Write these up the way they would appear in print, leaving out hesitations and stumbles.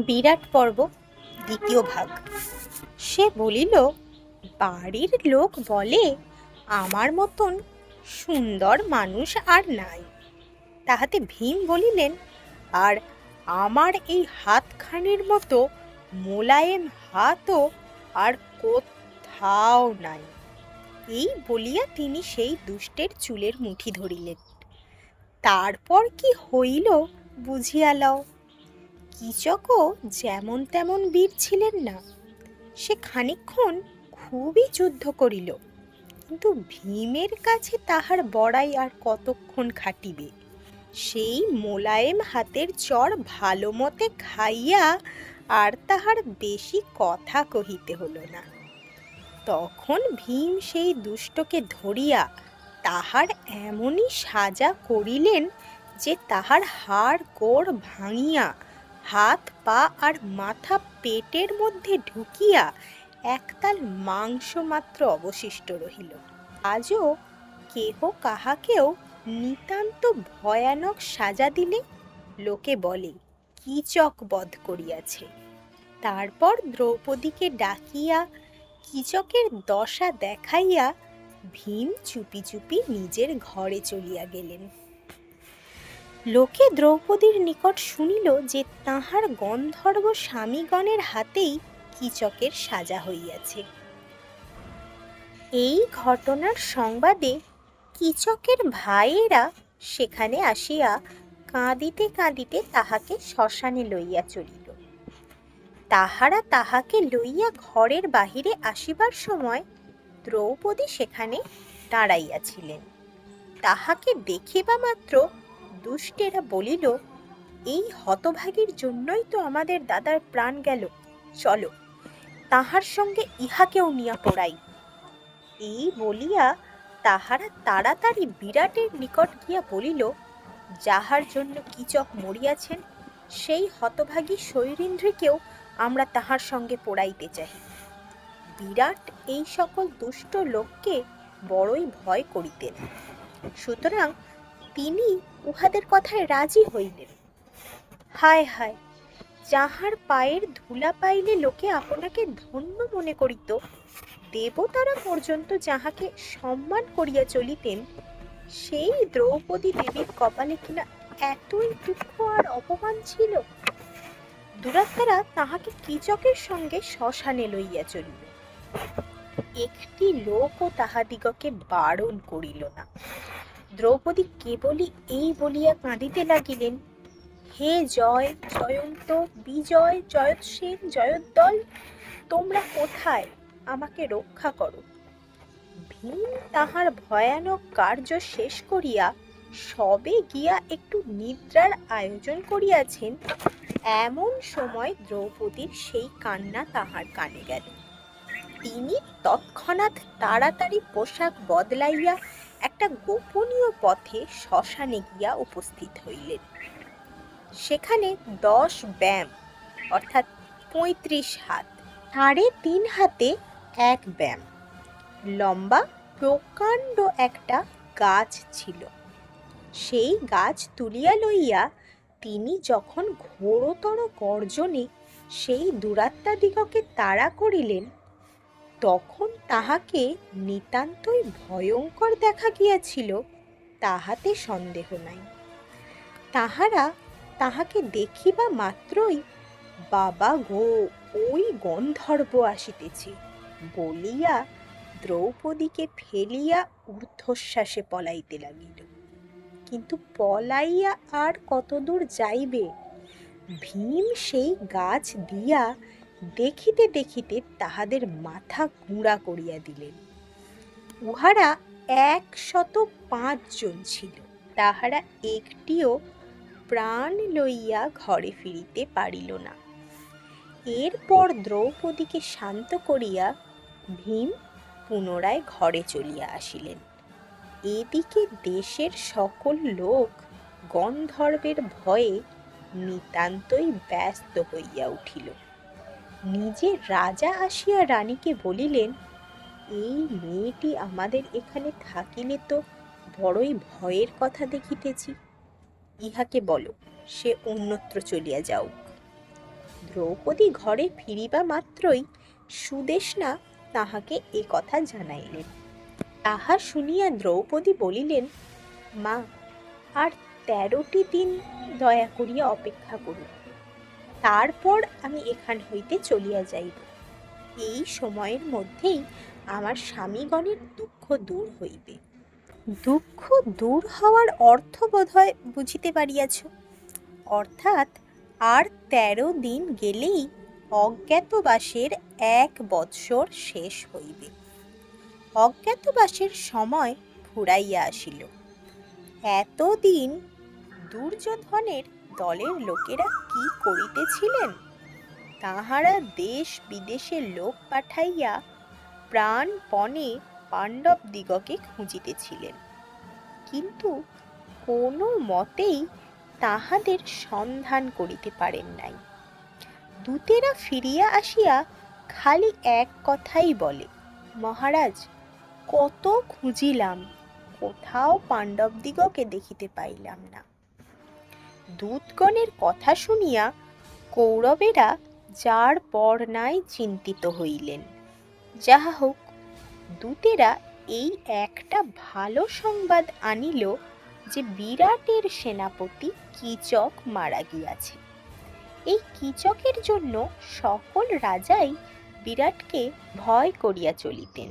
বিরাট পর্ব দ্বিতীয় ভাগ। সে বলিল, বাড়ির লোক বলে আমার মতন সুন্দর মানুষ আর নাই। তাহাতে ভীম বলিলেন, আর আমার এই হাতখানির মতো মোলায়েম হাতও আর কোথাও নাই। এই বলিয়া তিনি সেই দুষ্টের চুলের মুঠি ধরিলেন। তারপর কি হইল বুঝিয়া লও। কীচকও যেমন তেমন বীর ছিলেন না। সে খানিকক্ষণ খুবই যুদ্ধ করিল, কিন্তু ভীমের কাছে তাহার বড়াই আর কতক্ষণ খাটিবে। সেই মোলায়েম হাতের চর ভালো মতে খাইয়া আর তাহার বেশি কথা কহিতে হলো না। তখন ভীম সেই দুষ্টকে ধরিয়া তাহার এমনই সাজা করিলেন যে তাহার হাড় গোড় ভাঙিয়া হাত পা আর মাথা পেটের মধ্যে ঢুকিয়া একতাল মাংস মাত্র অবশিষ্ট রহিল। আজও কেহ কাহাকেও নিতান্ত ভয়ানক সাজা দিলে লোকে বলে কীচক বধ করিয়াছে। তারপর দ্রৌপদীকে ডাকিয়া কীচকের দশা দেখাইয়া ভীম চুপি চুপি নিজের ঘরে চলিয়া গেলেন। লোকে দ্রৌপদীর নিকট শুনিল যে তাহার গন্ধর্ব স্বামীগণের হাতেই কীচকের সাজা হইয়াছে। এই ঘটনার সংবাদে কীচকের ভাইয়েরা সেখানে আসিয়া কাঁদিতে কাঁদিতে তাহাকে শ্মশানে লইয়া চলিল। তাহারা তাহাকে লইয়া ঘরের বাহিরে আসিবার সময় দ্রৌপদী সেখানে দাঁড়াইয়াছিলেন। তাহাকে দেখিবা মাত্র দুষ্টেরা বলিল, এই হতভাগীর জন্যই তো আমাদের দাদার প্রাণ গেল, চলো তাহার সঙ্গে ইহাকেও নিয়া পড়াই। এই বলিয়া তাহারা তাড়াতাড়ি বিরাটের নিকট গিয়া বলিল, যাহার জন্য কীচক মরিয়াছেন সেই হতভাগী শৈরিন্দ্রীকেও আমরা তাহার সঙ্গে পড়াইতে চাই। বিরাট এই সকল দুষ্ট লোককে বড়ই ভয় করিতেন, সুতরাং তিনি উহাদের কথায় রাজি হইলেন। হায় হায়, যাহার পায়ের ধুলা পাইলে লোকে আপনাকে ধন্য মনে করিত, দেবতারা পর্যন্ত যাহাকে সম্মান করিয়া চলিতেন, সেই দ্রৌপদী দেবীর কপালে কিনা এতই দুঃখ আর অপমান ছিল। দুরাত্মারা তাহাকে কীচকের সঙ্গে শ্মশানে লইয়া চলিল। একটি লোকও তাহাদিগকে বারণ করিল না। দ্রৌপদী কেবলই এই বলিয়া কাঁদিতে লাগিলেন, হে জয়, জয়ন্ত, বিজয়, জয়ৎসেন, জয়দ্দল, তোমরা কোথায়? আমাকে রক্ষা করো। ভীম তাহার ভয়ানক কার্য শেষ করিয়া সবে গিয়া একটু নিদ্রার আয়োজন করিয়াছেন, এমন সময় দ্রৌপদীর সেই কান্না তাহার কানে গেল। তিনি তৎক্ষণাৎ তাড়াতাড়ি পোশাক বদলাইয়া একটা গোপনীয় পথে শ্মশানে গিয়া উপস্থিত হইলেন। সেখানে 10 ব্যাম অর্থাৎ 35 হাত, 3.5 হাতে এক ব্যাম লম্বা প্রকাণ্ড একটা গাছ ছিল। সেই গাছ তুলিয়া লইয়া তিনি যখন ঘোরতর গর্জনে সেই দুরাত্মাদিগকে তাড়া করিলেন, তখন তাহাকে নিতান্তই ভয়ঙ্কর দেখা গিয়াছিল, তাহাতে সন্দেহ নাই। তাহারা তাহাকে দেখিবা মাত্রই বাবা গো, ওই গন্ধর্ব আসিতেছে বলিয়া দ্রৌপদীকে ফেলিয়া ঊর্ধ্বশ্বাসে পলাইতে লাগিল। কিন্তু পলাইয়া আর কতদূর যাইবে? ভীম সেই গাছ দিয়া দেখিতে দেখিতে তাহাদের মাথা গুঁড়া করিয়া দিলেন। উহারা 105 জন ছিল। তাহারা একটিও প্রাণ লইয়া ঘরে ফিরিতে পারিল না। এরপর দ্রৌপদীকে শান্ত করিয়া ভীম পুনরায় ঘরে চলিয়া আসিলেন। এদিকে দেশের সকল লোক গন্ধর্বের ভয়ে নিতান্তই ব্যস্ত হইয়া উঠিল। নিজে রাজা আসিয়া রানীকে বলিলেন, এই মেয়েটি আমাদের এখানে থাকিলে তো বড়ই ভয়ের কথা দেখিতেছি, ইহাকে বলো সে অন্যত্র চলিয়া যাও। দ্রৌপদী ঘরে ফিরিবা মাত্রই সুদেষ্ণা তাহাকে এ কথা জানাইলেন। তাহা শুনিয়া দ্রৌপদী বলিলেন, মা, আর 13টি দিন দয়া করিয়া অপেক্ষা করুন, তারপর আমি এখান হইতে চলিয়া যাইব। এই সময়ের মধ্যেই আমার স্বামীগণের দুঃখ দূর হইবে। দুঃখ দূর হওয়ার অর্থ বোধহয় বুঝিতে পারিয়াছ। অর্থাৎ আর 13 দিন গেলেই অজ্ঞাতবাসের 1 বৎসর শেষ হইবে। অজ্ঞাতবাসের সময় ফুরাইয়া আসিল। এতদিন দুর্যোধনের দলের লোকেরা কি করিতেছিলেন? তাহারা দেশ বিদেশে লোক পাঠাইয়া প্রাণপণে পাণ্ডব দিগকে খুঁজিতেছিলেন, কিন্তু কোনো মতেই তাহাদের সন্ধান করিতে পারেন নাই। দূতেরা ফিরিয়া আসিয়া খালি এক কথাই বলে, মহারাজ, কত খুঁজিলাম, কোথাও পাণ্ডবদিগকে দেখিতে পাইলাম না। দূতগণের কথা শুনিয়া কৌরবেরা যার পর নাই চিন্তিত হইলেন। যাহা হোক, দূতেরা এই একটা ভালো সংবাদ আনিল যে বিরাটের সেনাপতি কীচক মারা গিয়াছে। এই কীচকের জন্য সকল রাজাই বিরাটকে ভয় করিয়া চলিতেন।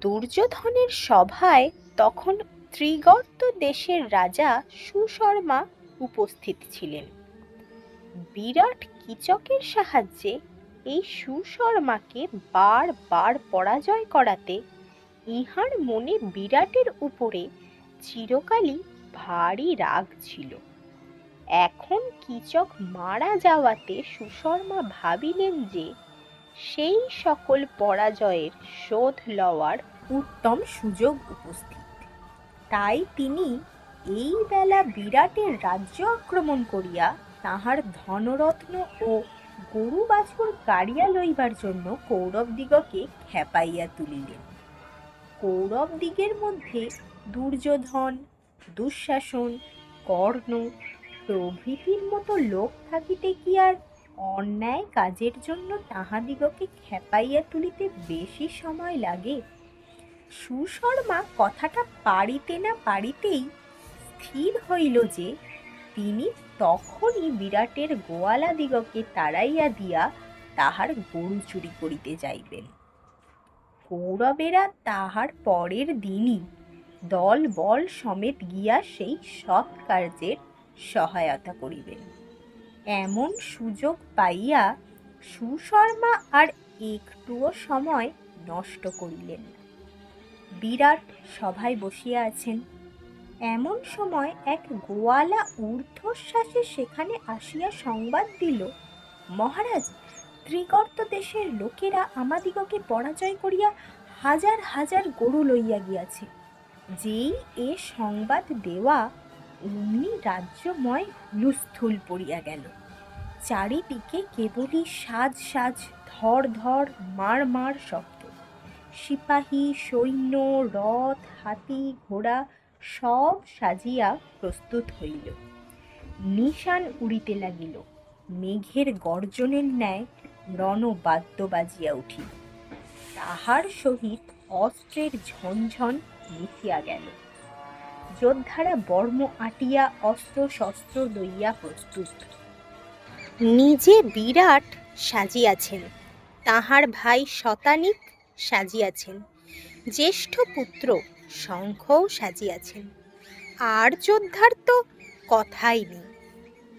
দুর্যোধনের সভায় তখন ত্রিগর্ত দেশের রাজা সুশর্মা উপস্থিত ছিলেন। বিরাট কীচকের সাহায্যে এই সুশর্মাকে বারবার পরাজয় করাতে ইহার মনে বিরাটের উপরে চিরকালই ভারী রাগ ছিল। এখন কীচক মারা যাওয়াতে সুশর্মা ভাবিলেন যে সেই সকল পরাজয়ের শোধ লওয়ার উত্তম সুযোগ উপস্থিত। তাই তিনি এই বেলা বিরাটের রাজ্য আক্রমণ করিয়া তাহার ধনরত্ন ও গরু বাছুর কাড়িয়া লইবার জন্য কৌরবদিগকে খেপাইয়া তুলিলেন। কৌরবদিগের মধ্যে দুর্যোধন, দুঃশাসন, কর্ণ প্রভৃতির মতো লোক থাকিতে কি আর অন্যায় কাজের জন্য তাহাদিগকে খেপাইয়া তুলিতে বেশি সময় লাগে? সুশর্মা কথাটা পারিতে না পারিতেই স্থির হইল যে তিনি তখনই বিরাটের গোয়ালাদিগকে তাড়াইয়া দিয়া তাহার গরু চুরি করিতে যাইবেন। কৌরবেরা তাহার পরের দিনই দল বল সমেত গিয়া সেই সৎ কার্যের সহায়তা করিবেন। এমন সুযোগ পাইয়া সুশর্মা আর একটুও সময় নষ্ট করিলেন না। বিরাট সভায় বসিয়া আছেন, এমন সময় এক গোয়ালা ঊর্ধ্বশ্বাসে সেখানে আসিয়া সংবাদ দিল, মহারাজ, ত্রিগর্ত দেশের লোকেরা আমাদিগকে পরাজয় করিয়া হাজার হাজার গরু লইয়া গিয়াছে। যেই এ সংবাদ দেওয়া অমনি রাজ্যময় হুলস্থুল পড়িয়া গেল। চারিদিকে কেবলই সাজ সাজ, ধর ধর, মার মার শব্দ। সিপাহী, সৈন্য, রথ, হাতি, ঘোড়া সব সাজিয়া প্রস্তুত হইল। নিশান উড়িতে লাগিল। মেঘের গর্জনের ন্যায় রণবাদ্য বাজিয়া উঠিল। তাহার সহিত অস্ত্রের ঝনঝন মিশিয়া গেল। যোদ্ধারা বর্ম আটিয়া অস্ত্র শস্ত্র লইয়া প্রস্তুত। নিজে বিরাট সাজিয়াছেন, তাহার ভাই শতানিক সাজিয়াছেন, জ্যেষ্ঠ পুত্র শঙ্খও সাজিয়াছেন। আর যোদ্ধার তো কথাই নেই।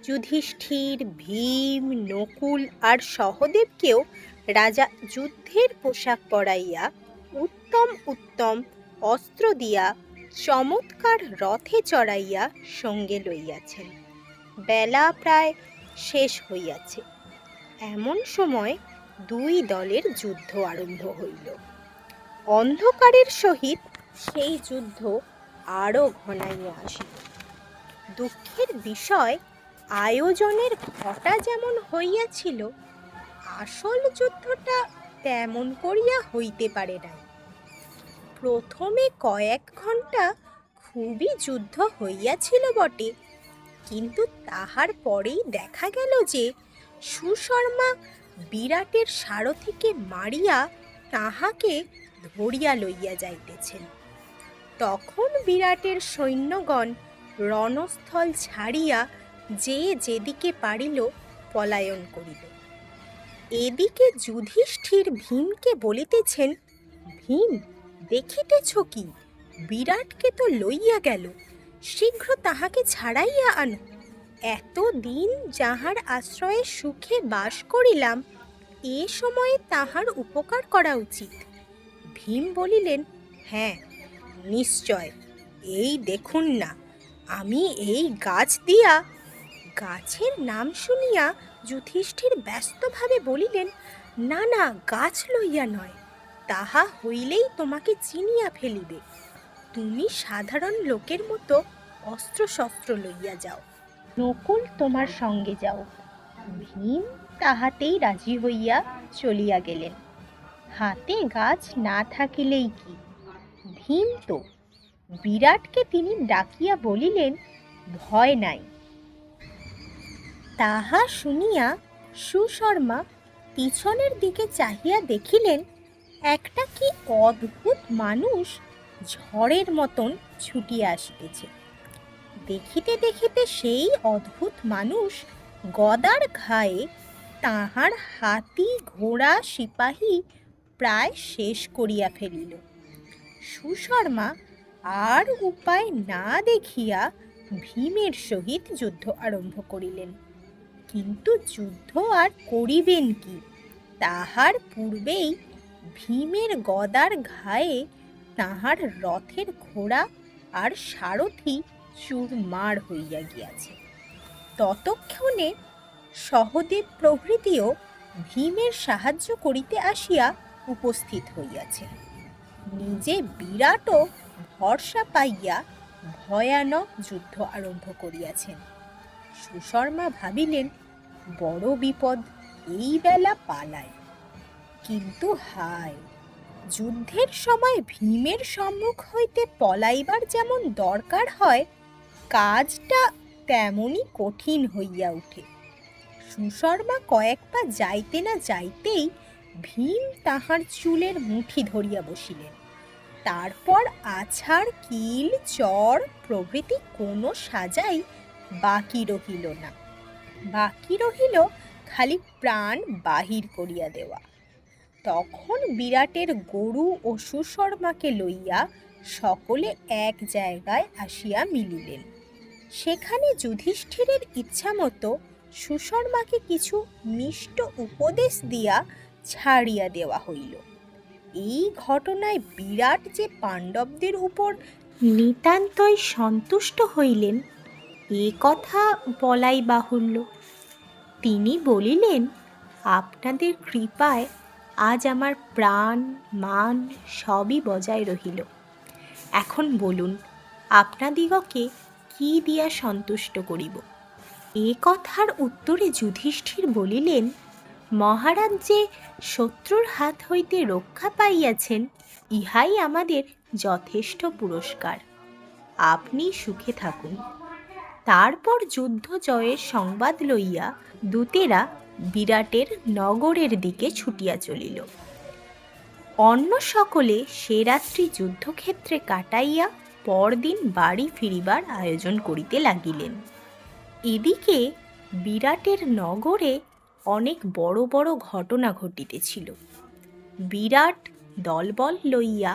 যুধিষ্ঠির, ভীম, নকুল আর সহদেবকেও রাজা যুদ্ধের পোশাক পরাইয়া উত্তম উত্তম অস্ত্র দিয়া চমৎকার রথে চড়াইয়া সঙ্গে লইয়াছেন। বেলা প্রায় শেষ হইয়াছে। এমন সময় দুই দলের যুদ্ধ আরম্ভ হইল। অন্ধকারের সহিত সেই যুদ্ধ আরো ঘনাইয়া আসিল। দুঃখের বিষয়, আয়োজনের ঘটা যেমন হইয়াছিল, আসল যুদ্ধটা তেমন করিয়া হইতে পারে নাই। প্রথমে কয়েক ঘন্টা খুবই যুদ্ধ হইয়াছিল বটে, কিন্তু তাহার পরেই দেখা গেল যে সুশর্মা বিরাটের সারথিকে মারিয়া তাহাকে ধরিয়া লইয়া যাইতেছেন। তখন বিরাটের সৈন্যগণ রণস্থল ছাড়িয়া যে যেদিকে পারিল পলায়ন করিল। এদিকে যুধিষ্ঠির ভীমকে বলিতেছেন, ভীম, দেখিতেছ কি, বিরাটকে তো লইয়া গেল, শীঘ্র তাহাকে ছাড়াইয়া আনো। এতদিন যাহার আশ্রয়ে সুখে বাস করিলাম, এ সময়ে তাহার উপকার করা উচিত। ভীম বলিলেন, হ্যাঁ নিশ্চয়, এই দেখুন না, আমি এই গাছ দিয়া। গাছের নাম শুনিয়া যুধিষ্ঠির ব্যস্তভাবে বলিলেন, না না, গাছ লইয়া নয়, তাহা হইলেই তোমাকে চিনিয়া ফেলিবে। তুমি সাধারণ লোকের মতো অস্ত্রশস্ত্র লইয়া যাও, নকুল তোমার সঙ্গে যাও। ভীম তাহাতেই রাজি হইয়া চলিয়া গেলেন। হাতে গাছ না থাকিলেই কি, ভীম তো। বিরাটকে তিনি ডাকিয়া বলিলেন, ভয় নাই। তাহা শুনিয়া সুশর্মা পিছনের দিকে চাহিয়া দেখিলেন, একটা কি অদ্ভুত মানুষ ঝড়ের মতন ছুটিয়া আসিতেছে। দেখিতে দেখিতে সেই অদ্ভুত মানুষ গদার ঘায়ে তাহার হাতি ঘোড়া সিপাহী প্রায় শেষ করিয়া ফেলিল। সুশর্মা আর উপায় না দেখিয়া ভীমের সহিত যুদ্ধ আরম্ভ করিলেন। কিন্তু যুদ্ধ আর করিবেন কি, তাহার পূর্বেই ভীমের গদার ঘায়ে তাহার রথের ঘোড়া আর সারথি চুরমার হইয়া গিয়াছে। ততক্ষণে সহদেব প্রভৃতিও ভীমের সাহায্য করিতে আসিয়া উপস্থিত হইয়াছে। নিজে বিরাটও ভরসা পাইয়া ভয়ানক যুদ্ধ আরম্ভ করিয়াছেন। সুশর্মা ভাবিলেন, বড় বিপদ, এই বেলা পালায়। কিন্তু হায়, যুদ্ধের সময় ভীমের সম্মুখ হইতে পলাইবার যেমন দরকার হয়, কাজটা তেমনই কঠিন হইয়া উঠে। সুশর্মা কয়েক পা যাইতে না যাইতেই ভীম তাহার চুলের মুঠি ধরিয়া বসিলেন। তারপর আছাড়, কিল, চর প্রভৃতি কোনো সাজাই বাকি রহিল না। বাকি রহিল খালি প্রাণ বাহির করিয়া দেওয়া। তখন বিরাটের গরু ও সুশর্মাকে লইয়া সকলে এক জায়গায় আসিয়া মিলিলেন। সেখানে যুধিষ্ঠিরের ইচ্ছামতো সুশর্মাকে কিছু মিষ্ট উপদেশ দিয়া ছাড়িয়া দেওয়া হইল। এই ঘটনায় বিরাট যে পাণ্ডবদের উপর নিতান্তই সন্তুষ্ট হইলেন, এ কথা বলাই বাহুল্য। তিনি বলিলেন, আপনাদের কৃপায় আজ আমার প্রাণ মান সবই বজায় রহিল। এখন বলুন, আপনাদিগকে কি দিয়া সন্তুষ্ট করিব? এ কথার উত্তরে যুধিষ্ঠির বলিলেন, মহারাজ যে শত্রুর হাত হইতে রক্ষা পাইয়াছেন, ইহাই আমাদের যথেষ্ট পুরস্কার। আপনি সুখে থাকুন। তারপর যুদ্ধ জয়ের সংবাদ লইয়া দূতেরা বিরাটের নগরের দিকে ছুটিয়া চলিল। অন্য সকলে সে রাত্রি যুদ্ধক্ষেত্রে কাটাইয়া পরদিন বাড়ি ফিরিবার আয়োজন করিতে লাগিলেন। এদিকে বিরাটের নগরে অনেক বড় বড় ঘটনা ঘটিতেছিল। বিরাট দলবল লইয়া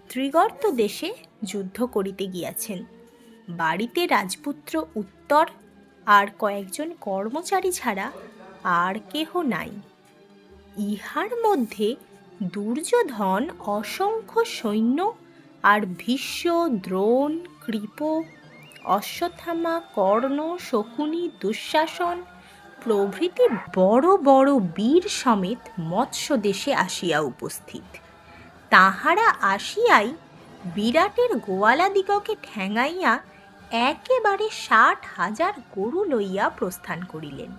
ত্রিগর্ত দেশে যুদ্ধ করিতে গিয়াছেন। বাড়িতে রাজপুত্র উত্তর আর কয়েকজন কর্মচারী ছাড়া আর কেহ নাই। ইহার মধ্যে দুর্যোধন অসংখ্য সৈন্য আর ভীষ্ম, দ্রোণ, কৃপ, অশ্বত্থামা, কর্ণ, শকুনি, দুঃশাসন প্রভৃতি বড় বড় বীর সমেত মৎস্য দেশে আসিয়া উপস্থিত। তাহারা আসিয়াই বিরাটের গোয়ালাদিগকে ঠেঙাইয়া একেবারে 60,000 গরু লইয়া প্রস্থান করিলেন।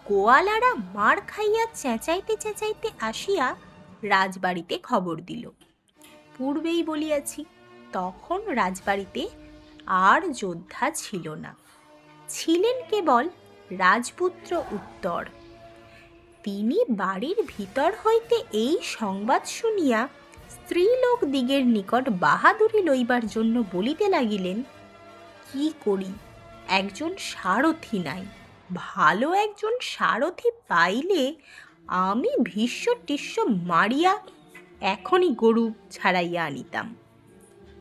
গোয়ালারা মার খাইয়া চেঁচাইতে চেঁচাইতে আসিয়া রাজবাড়িতে খবর দিল। পূর্বেই বলিয়াছি, তখন রাজবাড়িতে আর যোদ্ধা ছিল না, ছিলেন কেবল রাজপুত্র উত্তর। তিনি বাড়ির ভিতর হইতে এই সংবাদ শুনিয়া স্ত্রীলোক দিগের নিকট বাহাদুরি লইবার জন্য বলিতে লাগিলেন, কি করি, একজন সারথি নাই, ভালো একজন সারথি পাইলে আমি ভীষ্ম টিস্য মারিয়া এখনই গরু ছাড়াইয়া আনিতাম।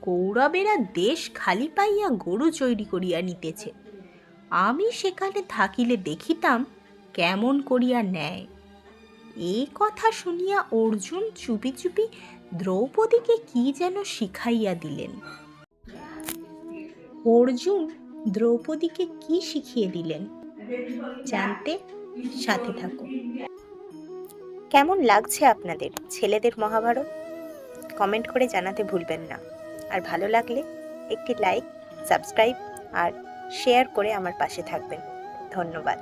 কৌরবেরা দেশ খালি পাইয়া গরু চৈরি করিয়া নিতেছে, আমি সেখানে থাকিলে দেখিতাম কেমন করিয়া নেয়। এই কথা শুনিয়া অর্জুন চুপি চুপি দ্রৌপদীকে কি যেন শিখাইয়া দিলেন। অর্জুন দ্রৌপদীকে কি শিখিয়ে দিলেন জানতে সাথে থাকুন। কেমন লাগছে আপনাদের ছেলেদের মহাভারত? কমেন্ট করে জানাতে ভুলবেন না। আর ভালো লাগলে একটি লাইক, সাবস্ক্রাইব আর শেয়ার করে আমার পাশে থাকবেন। ধন্যবাদ।